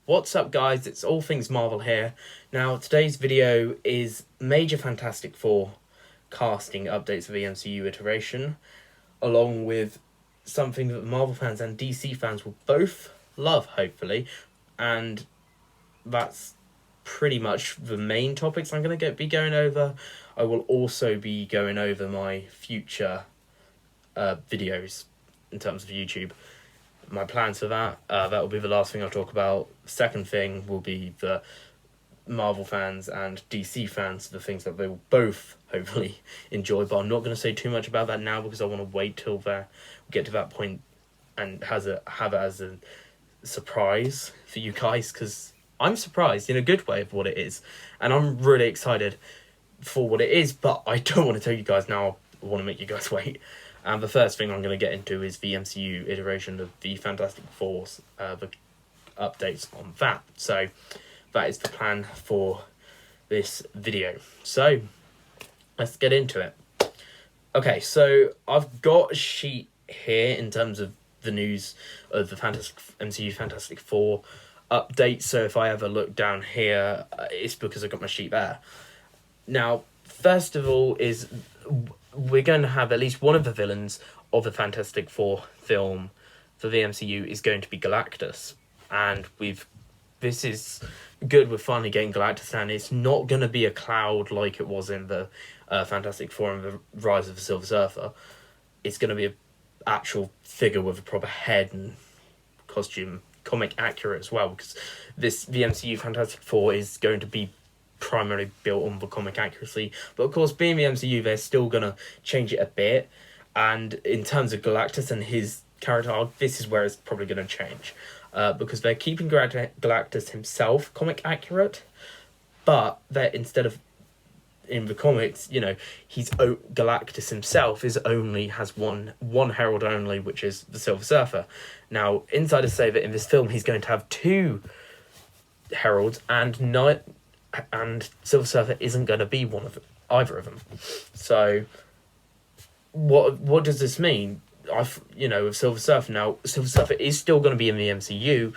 What's up, guys? It's All Things Marvel here. Now, today's video is major Fantastic Four casting updates of the MCU iteration, along with something that Marvel fans and DC fans will both love, hopefully, and that's pretty much the main topics I'm going to be going over. I will also be going over my future videos in terms of YouTube. My plans for that will be the last thing I'll talk about. Second thing will be the Marvel fans and DC fans, the things that they will both hopefully enjoy, but I'm not going to say too much about that now because I want to wait till we get to that point and have it as a surprise for you guys, because I'm surprised in a good way of what it is, and I'm really excited for what it is, but I don't want to tell you guys now. I want to make you guys wait. And the first thing I'm going to get into is the MCU iteration of the Fantastic Four, the updates on that. So that is the plan for this video. So let's get into it. Okay, so I've got a sheet here in terms of the news of the MCU Fantastic Four updates. So if I ever look down here, it's because I've got my sheet there. Now, first of all is we're going to have at least one of the villains of the Fantastic Four film for the MCU is going to be Galactus. And this is good, we're finally getting Galactus, and it's not going to be a cloud like it was in the Fantastic Four and the Rise of the Silver Surfer. It's going to be an actual figure with a proper head and costume, comic accurate as well, because the MCU Fantastic Four is going to be primarily built on the comic accuracy, but of course, being the MCU, they're still gonna change it a bit. And in terms of Galactus and his character arc, this is where it's probably gonna change, because they're keeping Galactus himself comic accurate, but that instead of in the comics, Galactus himself has one herald only, which is the Silver Surfer. Now, insiders say that in this film he's going to have two heralds, and Silver Surfer isn't going to be either of them. So, what does this mean? With Silver Surfer now, Silver Surfer is still going to be in the MCU,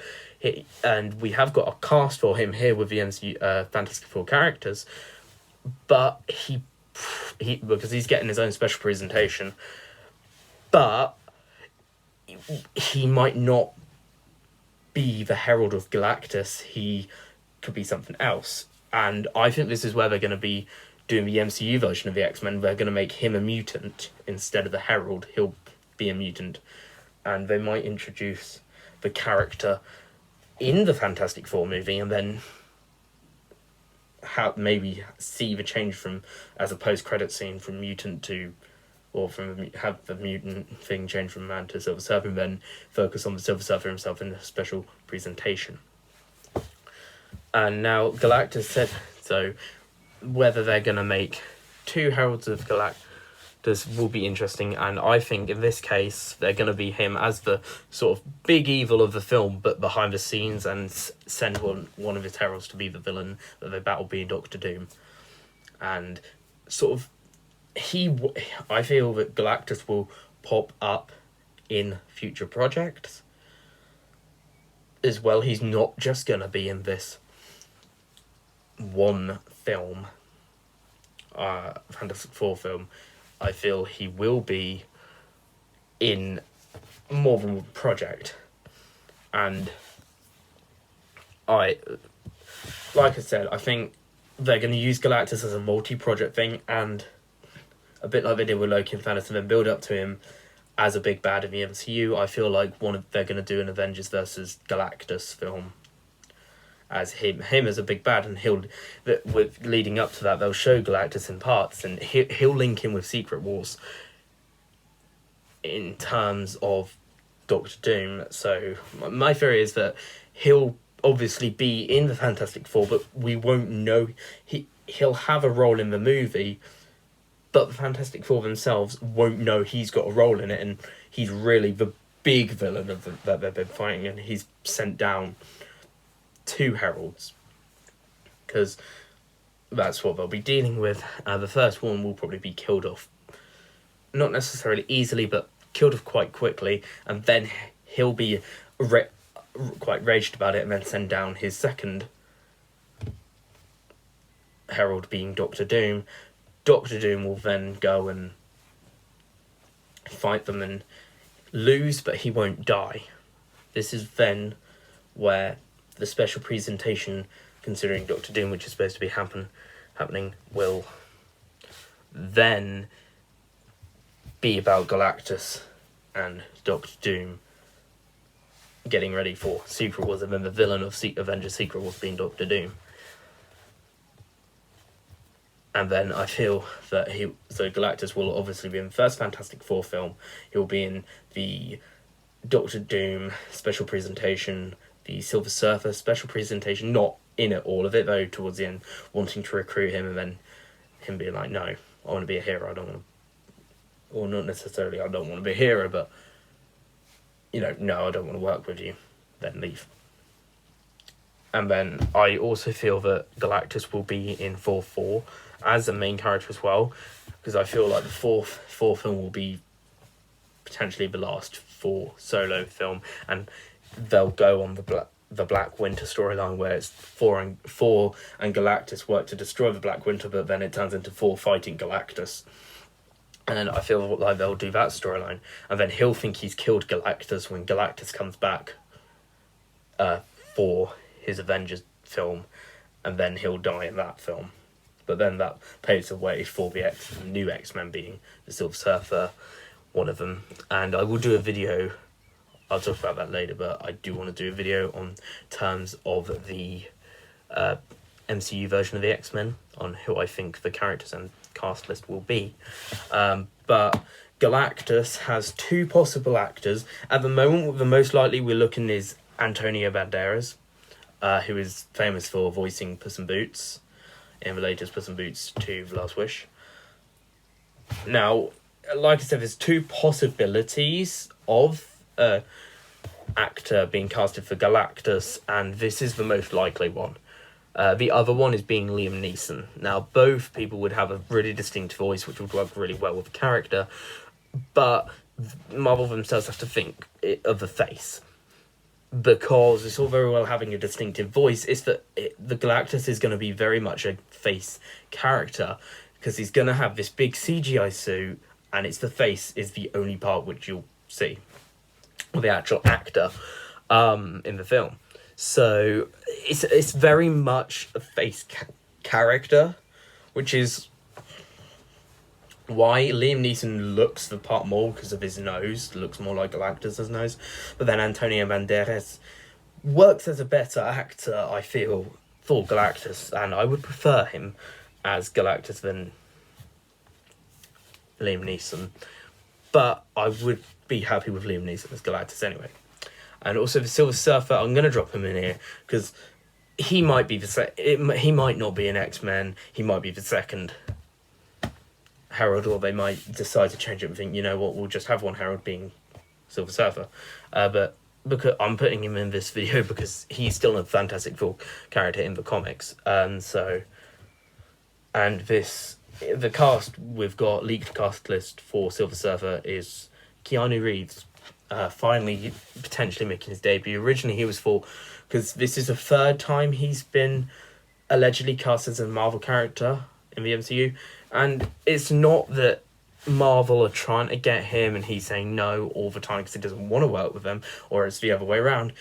and we have got a cast for him here with the MCU Fantastic Four characters, but he because he's getting his own special presentation, but he might not be the Herald of Galactus. He could be something else. And I think this is where they're going to be doing the MCU version of the X-Men. They're going to make him a mutant instead of the Herald. He'll be a mutant. And they might introduce the character in the Fantastic Four movie and then maybe see the change from, as a post-credit scene, from mutant to, or have the mutant thing change from man to Silver Surfer, and then focus on the Silver Surfer himself in a special presentation. And now Galactus said, so whether they're going to make two Heralds of Galactus will be interesting, and I think in this case they're going to be him as the sort of big evil of the film, but behind the scenes, and send one of his heralds to be the villain that they battle, being Doctor Doom. And sort of I feel that Galactus will pop up in future projects as well. He's not just going to be in this one film, Fantastic Four film. I feel he will be in more than one project, and like I said, I think they're going to use Galactus as a multi-project thing, and a bit like they did with Loki and Thanos, and then build up to him as a big bad in the MCU. I feel like they're going to do an Avengers versus Galactus film as him as a big bad, and with leading up to that, they'll show Galactus in parts, and he'll link in with Secret Wars in terms of Doctor Doom. So my theory is that he'll obviously be in the Fantastic Four, but we won't know. He'll have a role in the movie, but the Fantastic Four themselves won't know he's got a role in it, and he's really the big villain that they've been fighting, and he's sent down two heralds, because that's what they'll be dealing with. The first one will probably be killed off, not necessarily easily, but killed off quite quickly, and then he'll be quite raged about it and then send down his second herald, being Doctor Doom. Doctor Doom will then go and fight them and lose, but he won't die. This is then where the special presentation, considering Doctor Doom, which is supposed to be happening, will then be about Galactus and Doctor Doom getting ready for Secret Wars, and then the villain of Avengers Secret Wars being Doctor Doom. And then I feel that Galactus will obviously be in the first Fantastic Four film. He'll be in the Doctor Doom special presentation, the Silver Surfer special presentation, not in it, all of it, though, towards the end, wanting to recruit him, and then him being like, no, I want to be a hero, I don't want to, or not necessarily I don't want to be a hero, but, no, I don't want to work with you, then leave. And then I also feel that Galactus will be in 4 as a main character as well, because I feel like the fourth film will be potentially the last 4 solo film, and they'll go on the Black Winter storyline, where it's Thor and Galactus work to destroy the Black Winter, but then it turns into Thor fighting Galactus. And I feel like they'll do that storyline, and then he'll think he's killed Galactus when Galactus comes back for his Avengers film, and then he'll die in that film. But then that paves the way for the new X-Men, being the Silver Surfer, one of them. And I will do a video, I'll talk about that later, but I do want to do a video on terms of the MCU version of the X-Men, on who I think the characters and cast list will be. But Galactus has 2 possible actors. At the moment, the most likely we're looking is Antonio Banderas, who is famous for voicing Puss in Boots in the latest Puss in Boots 2 The Last Wish. Now, like I said, there's 2 possibilities of actor being casted for Galactus, and this is the most likely one. The other one is being Liam Neeson. Now, both people would have a really distinct voice, which would work really well with the character, but Marvel themselves have to think of the face. Because it's all very well having a distinctive voice, it's that the Galactus is going to be very much a face character, because he's going to have this big CGI suit, and it's the face is the only part which you'll see of the actual actor in the film. So it's very much a face character, which is why Liam Neeson looks the part more, because of his nose, looks more like Galactus' nose. But then Antonio Banderas works as a better actor, I feel, for Galactus, and I would prefer him as Galactus than Liam Neeson. But I would be happy with Liam Neeson as Galactus anyway. And also the Silver Surfer, I'm going to drop him in here, because he might be he might not be an X-Men, he might be the second Herald, or they might decide to change it and think, you know what, we'll just have one Herald being Silver Surfer. But because I'm putting him in this video because he's still a Fantastic Four character in the comics. The cast, we've got leaked cast list for Silver Surfer is Keanu Reeves, finally potentially making his debut. Originally he was because this is the 3rd time he's been allegedly cast as a Marvel character in the MCU. And it's not that Marvel are trying to get him and he's saying no all the time because he doesn't want to work with them, or it's the other way around.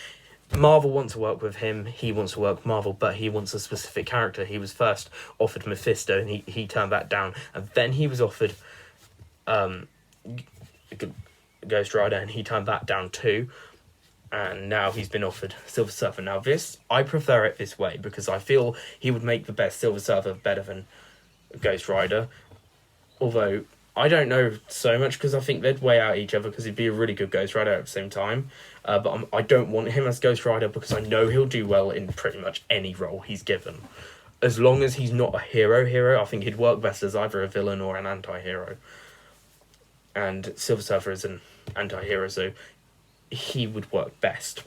Marvel wants to work with him, he wants to work with Marvel, but he wants a specific character. He was first offered Mephisto and he turned that down, and then he was offered Ghost Rider and he turned that down too, and now he's been offered Silver Surfer. Now this, I prefer it this way, because I feel he would make the best Silver Surfer better than Ghost Rider, although I don't know so much, because I think they'd weigh out each other, because he'd be a really good Ghost Rider at the same time, but I don't want him as Ghost Rider, because I know he'll do well in pretty much any role he's given, as long as he's not a hero. I think he'd work best as either a villain or an anti-hero, and Silver Surfer is an anti-hero, so he would work best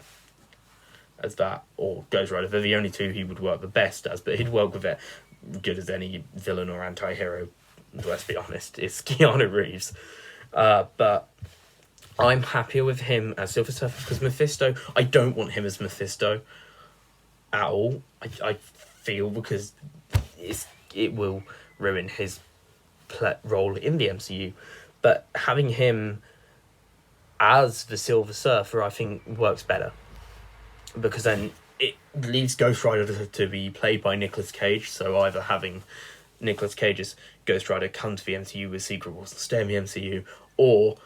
as that, or Ghost Rider. They're the only 2 he would work the best as, but he'd work with it good as any villain or anti-hero, let's be honest, it's Keanu Reeves. But I'm happier with him as Silver Surfer, because Mephisto, I don't want him as Mephisto at all. I feel, because it will ruin his role in the MCU. But having him as the Silver Surfer, I think, works better, because then it leaves Ghost Rider to be played by Nicolas Cage. So either having Nicolas Cage's Ghost Rider come to the MCU with Secret Wars and stay in the MCU, or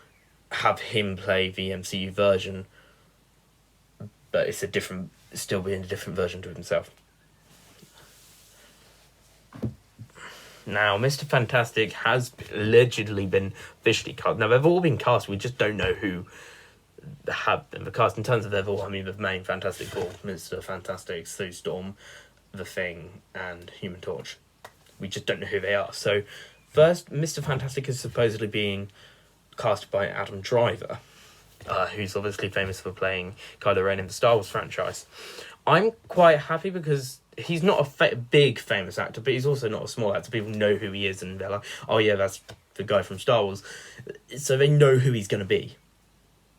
have him play the MCU version, but it's still being a different version to himself. Now, Mr. Fantastic has allegedly been officially cast. Now, they've all been cast, we just don't know who have been cast. In terms of they've all, I mean, the main Fantastic Four, Mr. Fantastic, Sue Storm, The Thing, and Human Torch. We just don't know who they are. So, first, Mr. Fantastic is supposedly being cast by Adam Driver, who's obviously famous for playing Kylo Ren in the Star Wars franchise. I'm quite happy, because he's not a big famous actor, but he's also not a small actor. People know who he is, and they're like, oh yeah, that's the guy from Star Wars. So they know who he's going to be.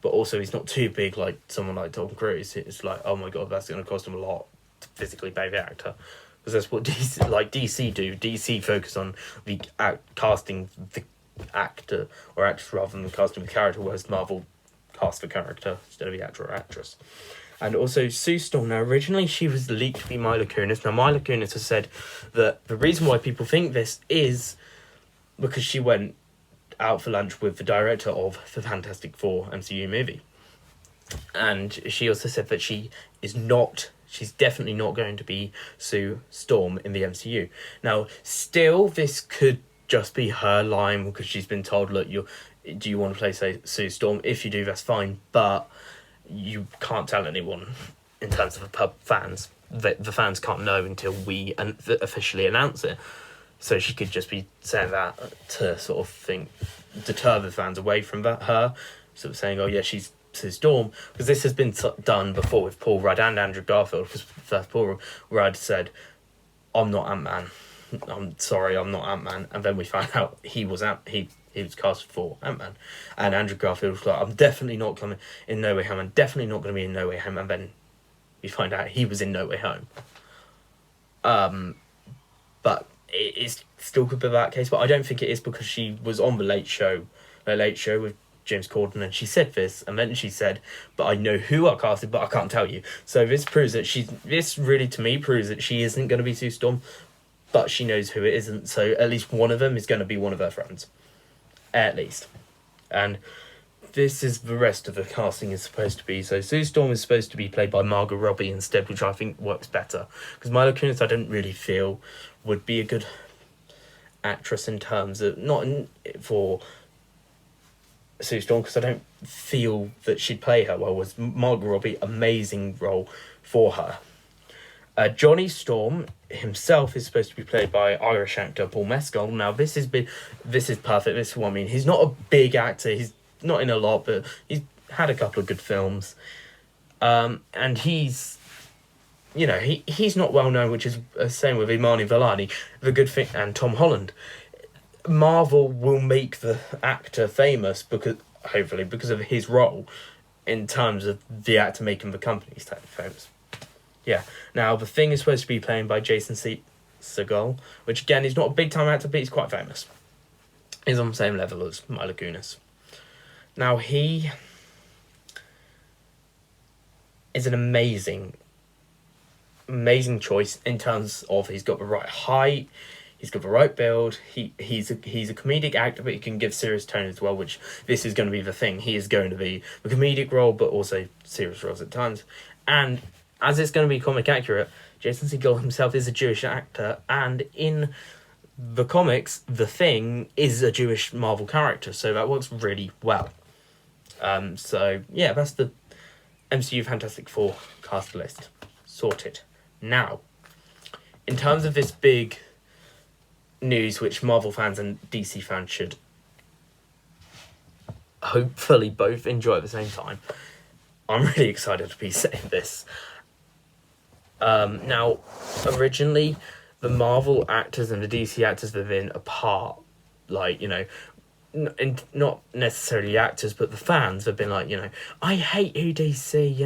But also, he's not too big like someone like Tom Cruise. It's like, oh my god, that's going to cost him a lot to physically pay the actor. Because that's what DC do. DC focus on the casting the actor or actress rather than casting the character, whereas Marvel cast the character instead of the actor or actress. And also, Sue Storm, now originally she was leaked to be Mila Kunis. Now, Mila Kunis has said that the reason why people think this is because she went out for lunch with the director of the Fantastic Four MCU movie. And she also said that she's definitely not going to be Sue Storm in the MCU. Now, still, this could just be her line, because she's been told, look, do you want to play Sue Storm? If you do, that's fine, but you can't tell anyone in terms of the fans. The fans can't know until we officially announce it. So she could just be saying that to sort of deter the fans away from her. Sort of saying, oh yeah, she's Sue Storm. Because this has been done before with Paul Rudd and Andrew Garfield. Because first Paul Rudd said, I'm not Ant-Man. I'm sorry, I'm not Ant-Man. And then we found out he was cast for Ant-Man. And Andrew Garfield was like, I'm definitely not coming in No Way Home. I'm definitely not going to be in No Way Home. And then we find out he was in No Way Home. But it still could be that case. But I don't think it is, because she was on the Late Show with James Corden, and she said this, and then she said, but I know who I casted, but I can't tell you. So this proves that this really, to me, proves that she isn't going to be Sue Storm, but she knows who it isn't. So at least one of them is going to be one of her friends. At least. And this is the rest of the casting is supposed to be. So Sue Storm is supposed to be played by Margot Robbie instead, which I think works better. Because Mila Kunis, I don't really feel would be a good actress in terms of, for Sue Storm, because I don't feel that she'd play her well. Was Margot Robbie, amazing role for her. Johnny Storm himself is supposed to be played by Irish actor Paul Mescal. Now, this is perfect. This is what I mean. He's not a big actor. He's not in a lot, but he's had a couple of good films. And he's not well known, which is the same with Imani Vellani, the good thing, and Tom Holland. Marvel will make the actor famous hopefully because of his role in terms of the actor making the company famous. Yeah. Now, The Thing is supposed to be played by Jason Segel, which again, he's not a big time actor, but he's quite famous. He's on the same level as Mila Kunis. Now, he is an amazing choice in terms of he's got the right height, he's got the right build, he's a comedic actor, but he can give serious tone as well, which this is going to be the thing. He is going to be a comedic role, but also serious roles at times. And as it's going to be comic accurate, Jason Segel himself is a Jewish actor, and in the comics, The Thing is a Jewish Marvel character, so that works really well. So, yeah, that's the MCU Fantastic Four cast list. Sorted. Now, in terms of this big news, which Marvel fans and DC fans should hopefully both enjoy at the same time, I'm really excited to be saying this. Now, originally, the Marvel actors and the DC actors have been apart. Like, and not necessarily actors, but the fans have been like, I hate you, DC.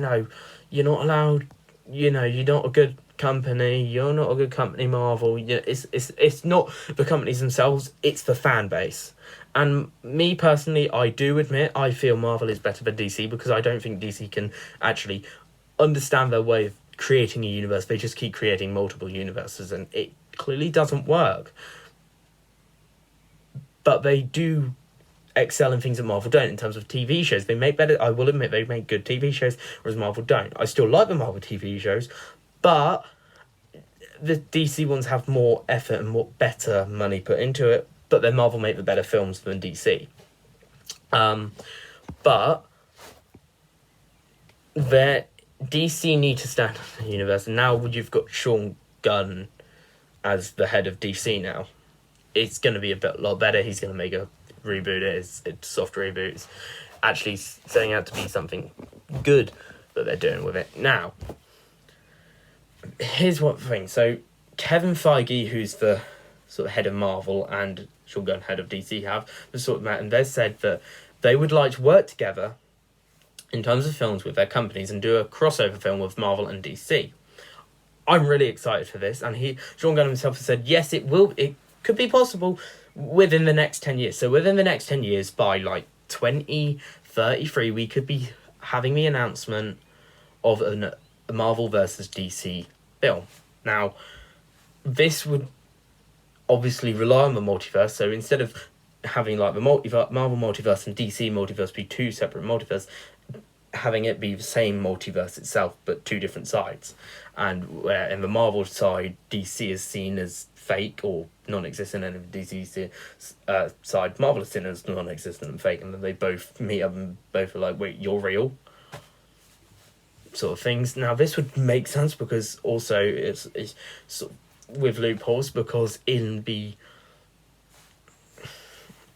You're not allowed. You're not a good company. You're not a good company, Marvel. It's not the companies themselves. It's the fan base. And me personally, I do admit I feel Marvel is better than DC because I don't think DC can actually understand their way of creating a universe. They just keep creating multiple universes, and it clearly doesn't work. But they do excel in things that Marvel don't in terms of TV shows. They make better. I will admit they make good TV shows, whereas Marvel don't. I still like the Marvel TV shows, but the DC ones have more effort and more better money put into it. But then Marvel make the better films than DC. But their DC need to stand on the universe. And now you've got Sean Gunn as the head of DC now. It's going to be lot better. He's going to make a reboot. It's soft reboot. It's actually setting out to be something good that they're doing with it. Now, here's one thing. So, Kevin Feige, who's the sort of head of Marvel, and Sean Gunn, head of DC, have sort of met, and they've said that they would like to work together in terms of films with their companies and do a crossover film with Marvel and DC. I'm really excited for this, and Sean Gunn himself has said, yes, it could be possible within the next 10 years. So within the next 10 years, by 2033, we could be having the announcement of a Marvel versus DC film. Now, this would obviously rely on the multiverse. So instead of having the Marvel multiverse and DC multiverse be two separate multiverses, having it be the same multiverse itself, but two different sides. And where in the Marvel side, DC is seen as fake or non-existent, and in the DC side, Marvel is seen as non-existent and fake, and then they both meet up and both are like, wait, you're real? Sort of things. Now, this would make sense because also it's sort of with loopholes, because in the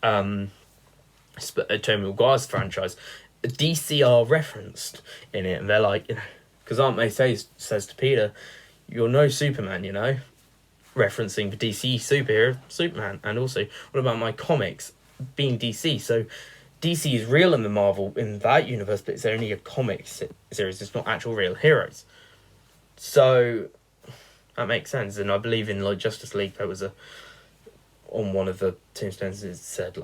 Tobey Maguire's franchise, DC are referenced in it, and they're like, because Aunt May says to Peter, you're no Superman, referencing the DC superhero Superman. And also, what about my comics being DC? So DC is real in the Marvel, in that universe, but it's only a comic series. It's not actual real heroes. So that makes sense. And I believe in Justice League, there was on one of the tombstones it said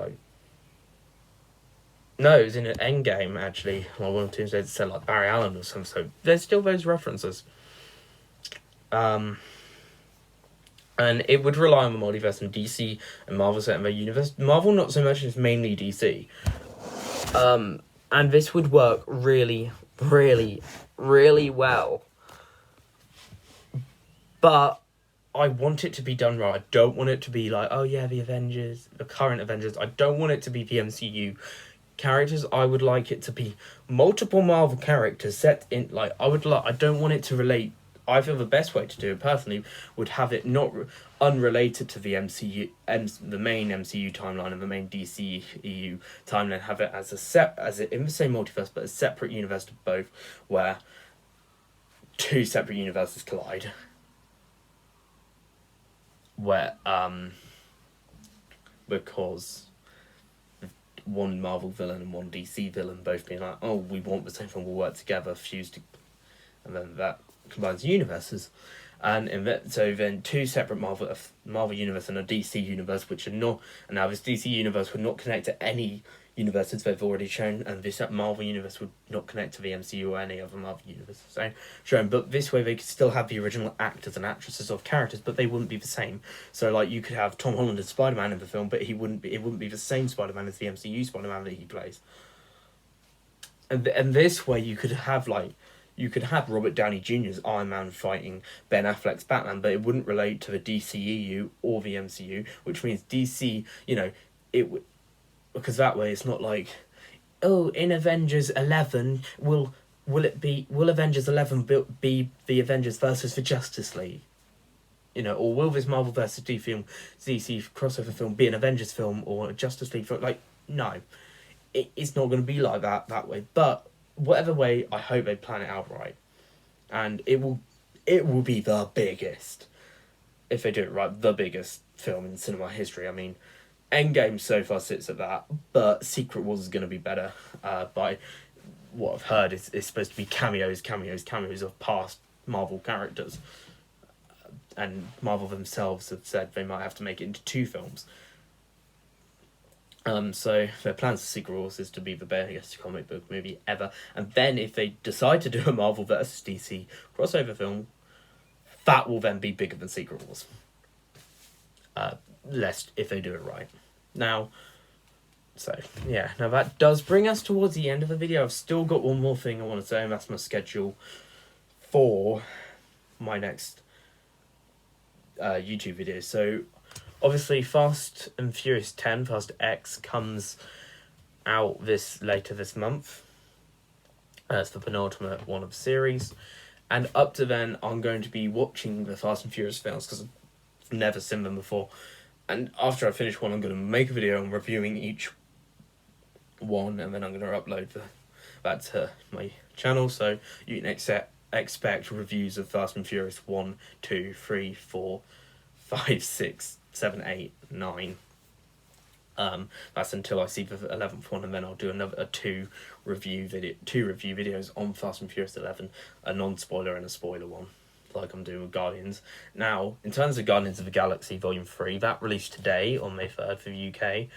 no, it was in an Endgame actually. One of the tombstones it said Barry Allen or something. So there's still those references. And it would rely on the multiverse, and DC and Marvel set in their universe. Marvel not so much, it's mainly DC. And this would work really, really, really well. But I want it to be done right. I don't want it to be the Avengers, the current Avengers. I don't want it to be the MCU characters. I would like it to be multiple Marvel characters set in, I don't want it to relate. I feel the best way to do it personally would have it not unrelated to the MCU, the main MCU timeline and the main DCEU timeline. Have it as in the same multiverse, but a separate universe to both, where two separate universes collide. Where because one Marvel villain and one DC villain both being like, oh, we want the same thing, we'll work together, and then that combines universes, and then two separate Marvel universe and a DC universe, which are not, and now this DC universe would not connect to any universes they've already shown, and this Marvel universe would not connect to the MCU or any other Marvel universe shown. But this way they could still have the original actors and actresses of characters, but they wouldn't be the same. So you could have Tom Holland as Spider-Man in the film, but it wouldn't be the same Spider-Man as the MCU Spider-Man that he plays. And this way you could have Robert Downey Jr.'s Iron Man fighting Ben Affleck's Batman, but it wouldn't relate to the DCEU or the MCU, which means DC, it would, because that way it's not in Avengers 11 will Avengers 11 be the Avengers versus the Justice League, or will this Marvel versus DC crossover film be an Avengers film or a Justice League film? No, it's not going to be like that way. But whatever way, I hope they plan it out right, and it will be the biggest, if they do it right, the biggest film in cinema history. I mean, Endgame so far sits at that, but Secret Wars is going to be better. By what I've heard, it's supposed to be cameos of past Marvel characters, and Marvel themselves have said they might have to make it into 2 films. So their plans for Secret Wars is to be the biggest comic book movie ever, and then if they decide to do a Marvel vs DC crossover film, that will then be bigger than Secret Wars. Lest if they do it right. Now that does bring us towards the end of the video. I've still got one more thing I want to say, and that's my schedule for my next YouTube video. So obviously Fast and Furious 10, Fast X, comes out later this month. It's the penultimate one of the series. And up to then, I'm going to be watching the Fast and Furious films because I've never seen them before. And after I finish one, I'm going to make a video on reviewing each one, and then I'm going to upload that to my channel. So you can expect reviews of Fast and Furious 1, 2, 3, 4, 5, 6, 7, 8, 9. That's until I see the 11th one, and then I'll do two review videos on Fast and Furious 11, a non-spoiler and a spoiler one, like I'm doing with Guardians. Now, in terms of Guardians of the Galaxy Volume 3, that released today on May 3rd for the UK.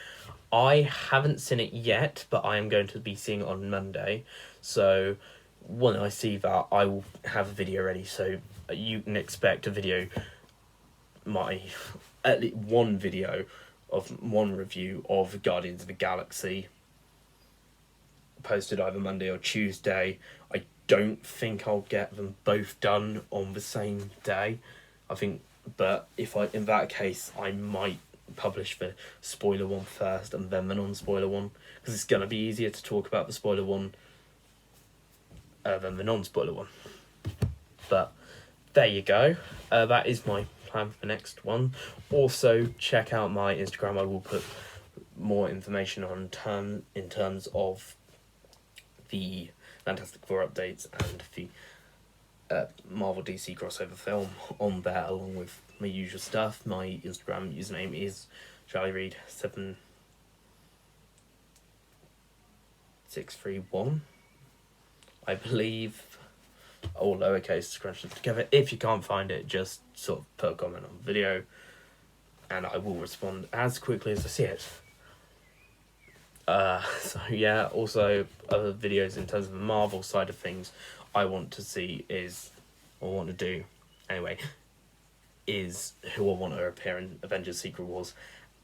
I haven't seen it yet, but I am going to be seeing it on Monday. So when I see that, I will have a video ready. So you can expect a video, at least one video of one review of Guardians of the Galaxy posted either Monday or Tuesday. I don't think I'll get them both done on the same day. But in that case, I might publish the spoiler one first and then the non-spoiler one, because it's going to be easier to talk about the spoiler one than the non-spoiler one. But there you go. That is my plan for the next one. Also, check out my Instagram. I will put more information in terms of the Fantastic Four updates and the Marvel DC crossover film on there, along with my usual stuff. My Instagram username is CharlieReed7631, I believe, all lowercase scrunched together. If you can't find it, just sort of put a comment on the video and I will respond as quickly as I see it. So yeah, also other videos in terms of the Marvel side of things I want to do is who I want to appear in Avengers Secret Wars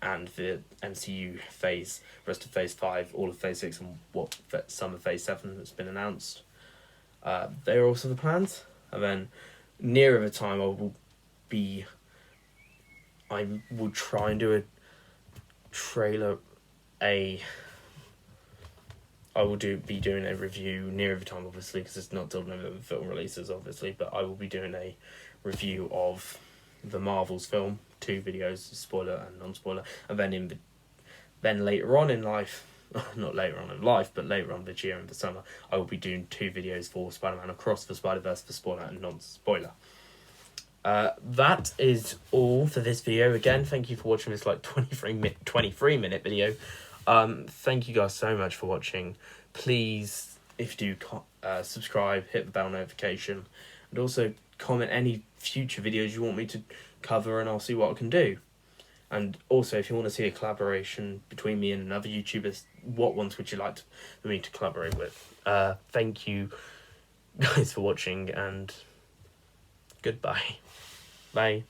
and the MCU rest of Phase 5, all of Phase 6 and some of Phase 7 that's been announced. They're also the plans. And then nearer the time I will try and do a trailer, I will be doing a review nearer the time, obviously, because it's not till November the film releases, obviously, but I will be doing a review of the Marvel's film, 2 videos, spoiler and non-spoiler, and then later on in life, not later on in life, but later on this year in the summer, I will be doing 2 videos for Spider-Man Across the Spider-Verse for spoiler and non-spoiler. That is all for this video. Again, thank you for watching this 23 minute video. Thank you guys so much for watching. Please, if you do, subscribe, hit the bell notification, and also comment any future videos you want me to cover, and I'll see what I can do. And also, if you want to see a collaboration between me and another YouTubers, what ones would you like for me to collaborate with? Thank you guys for watching, and goodbye. Bye.